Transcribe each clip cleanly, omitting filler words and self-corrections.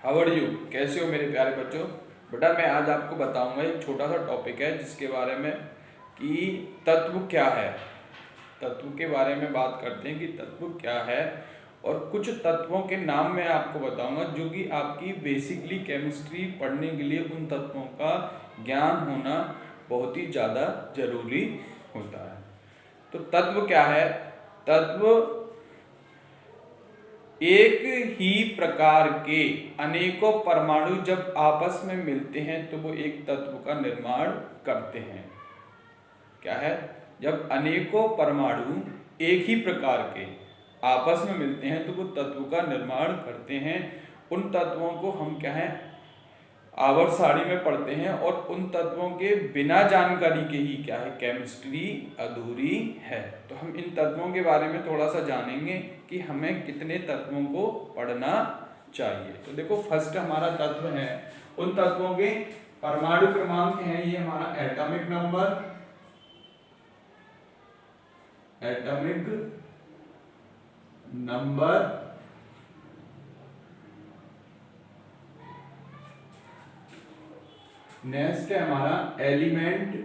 How are you, कैसे हो मेरे प्यारे बच्चों। बेटा मैं आज आपको बताऊंगा, एक छोटा सा टॉपिक है जिसके बारे में कि तत्व क्या है। तत्व के बारे में बात करते हैं कि तत्व क्या है, और कुछ तत्वों के नाम मैं आपको बताऊंगा जो कि आपकी बेसिकली केमिस्ट्री पढ़ने के लिए उन तत्वों का ज्ञान होना बहुत ही ज़्यादा जरूरी होता है। तो तत्व क्या है? तत्व एक ही प्रकार के अनेकों परमाणु जब आपस में मिलते हैं तो वो एक तत्व का निर्माण करते हैं। क्या है? जब अनेकों परमाणु एक ही प्रकार के आपस में मिलते हैं तो वो तत्व का निर्माण करते हैं। उन तत्वों को हम क्या है, आवर्त सारणी में पढ़ते हैं, और उन तत्वों के बिना जानकारी के ही क्या है, केमिस्ट्री अधूरी है। तो हम इन तत्वों के बारे में थोड़ा सा जानेंगे कि हमें कितने तत्वों को पढ़ना चाहिए। तो देखो, फर्स्ट हमारा तत्व है, उन तत्वों के परमाणु क्रमांक है, ये हमारा atomic number, atomic number. Next है हमारा एलिमेंट,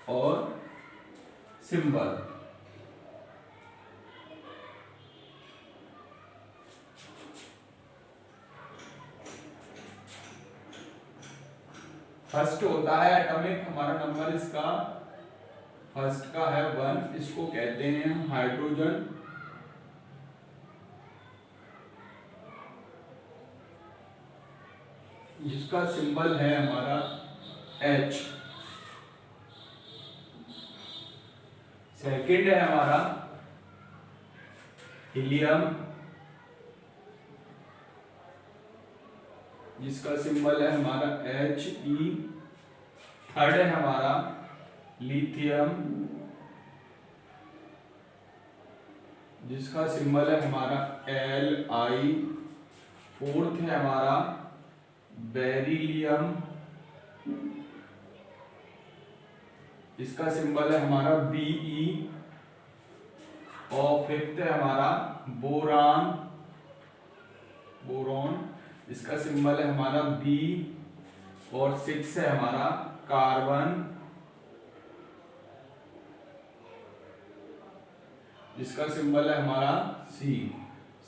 और सिंबल। फर्स्ट होता है एटॉमिक, हमारा नंबर इसका फर्स्ट का है 1, इसको कहते हैं हम हाइड्रोजन। जिसका सिंबल है हमारा H। सेकंड है हमारा हीलियम, जिसका सिंबल है हमारा He। थर्ड है हमारा लिथियम, जिसका सिंबल है हमारा Li। फोर्थ है हमारा बेरिलियम, इसका सिंबल है हमारा Be। और फिफ्थ है हमारा बोरान, बोरॉन, इसका सिंबल है हमारा B। और सिक्स है हमारा कार्बन, जिसका सिंबल है हमारा C।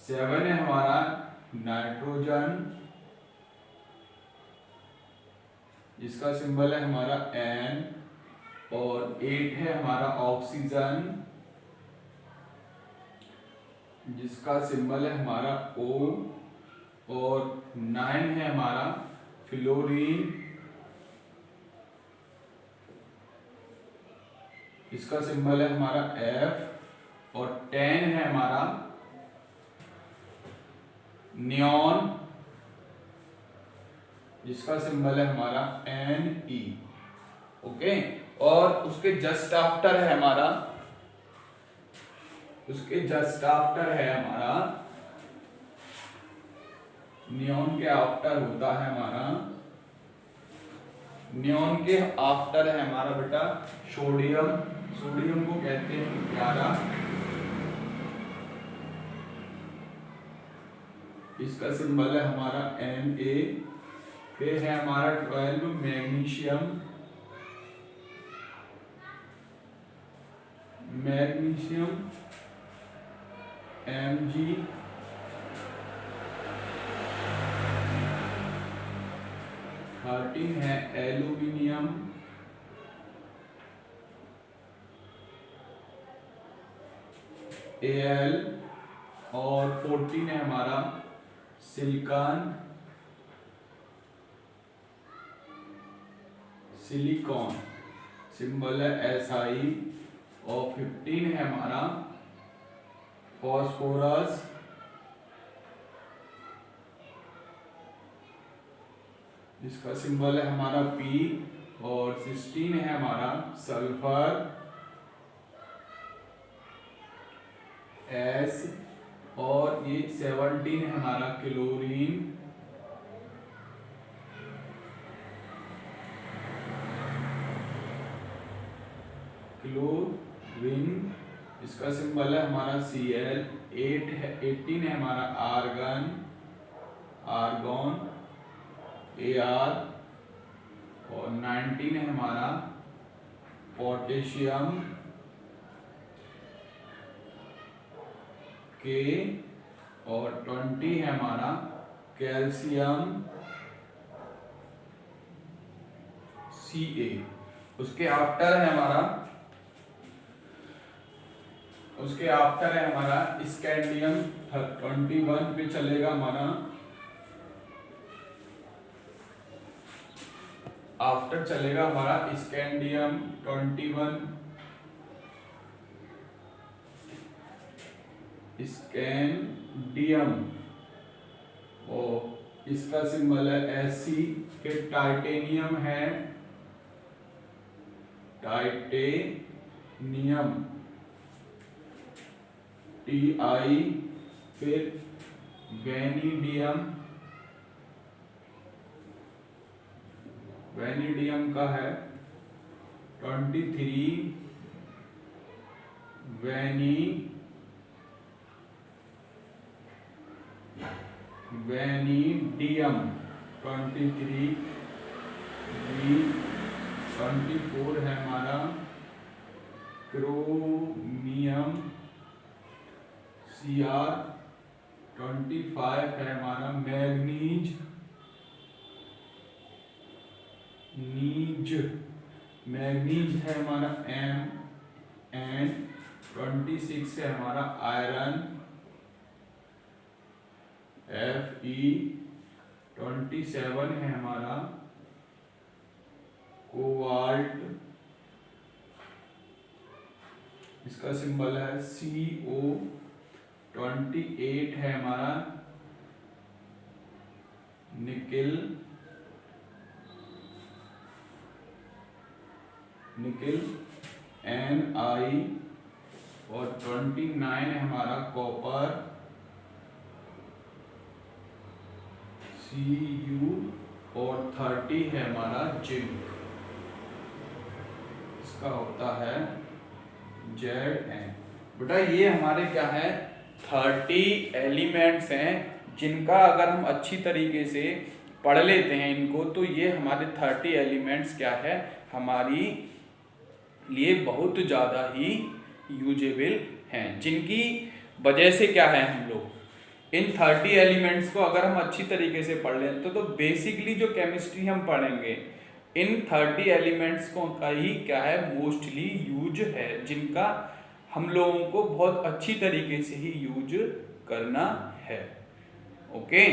सेवन है हमारा नाइट्रोजन, जिसका सिंबल है हमारा N। और 8 है हमारा ऑक्सीजन, जिसका सिंबल है हमारा O। और 9 है हमारा फ्लोरीन, इसका सिंबल है हमारा F। और 10 है हमारा नियॉन, जिसका सिंबल है हमारा Ne। ओके। और उसके जस्ट आफ्टर है हमारा, उसके जस्ट आफ्टर है हमारा नियॉन के आफ्टर होता है हमारा, नियॉन के आफ्टर है हमारा बेटा सोडियम। सोडियम को कहते हैं 11, इसका सिंबल है हमारा Na। फिर है हमारा 12 मैग्नीशियम, मैग्नीशियम Mg। 13 है एल्यूमिनियम, Al। और 14 है हमारा सिलिकॉन, सिलिकॉन, सिंबल है Si। और 15 है हमारा फॉस्फोरस, जिसका सिंबल है हमारा P। और 16 है हमारा सल्फर, S। और ये 17 है हमारा क्लोरीन, क्लोरीन। इसका सिंबल है हमारा Cl। 8 है 18 है हमारा आर्गन, आर्गोन Ar, और 19 है हमारा पोटेशियम K, और 20 है हमारा कैल्शियम Ca। उसके आफ्टर है हमारा स्कैंडियम 21 पे चलेगा हमारा, आफ्टर चलेगा हमारा स्कैंडियम 21, स्कैंडियम, और इसका सिंबल है Sc। फिर टाइटेनियम है, टाइटेनियम Ti, फिर वेनिडियम, वेनिडियम का है 23, वेनिडियम 23, 24 है हमारा क्रोमियम Cr, 25 है हमारा मैग्नीज, मैग्नीज है हमारा M, एंड 26 है हमारा आयरन Fe, 27 है हमारा कोबाल्ट, इसका सिंबल है Co, 28 है हमारा निकेल, Ni, और 29 है हमारा कॉपर Cu, और 30 है हमारा जिंक। इसका होता है Zn। बेटा ये हमारे क्या है 30 एलिमेंट्स हैं, जिनका अगर हम अच्छी तरीके से पढ़ लेते हैं इनको, तो ये हमारे 30 एलिमेंट्स क्या है हमारी लिए बहुत ज़्यादा ही यूजेबल हैं, जिनकी वजह से क्या है हम लोग इन 30 एलिमेंट्स को अगर हम अच्छी तरीके से पढ़ लें तो बेसिकली जो केमिस्ट्री हम पढ़ेंगे इन 30 एलिमेंट्स को का ही क्या है मोस्टली यूज है, जिनका हम लोगों को बहुत अच्छी तरीके से ही यूज करना है। ओके।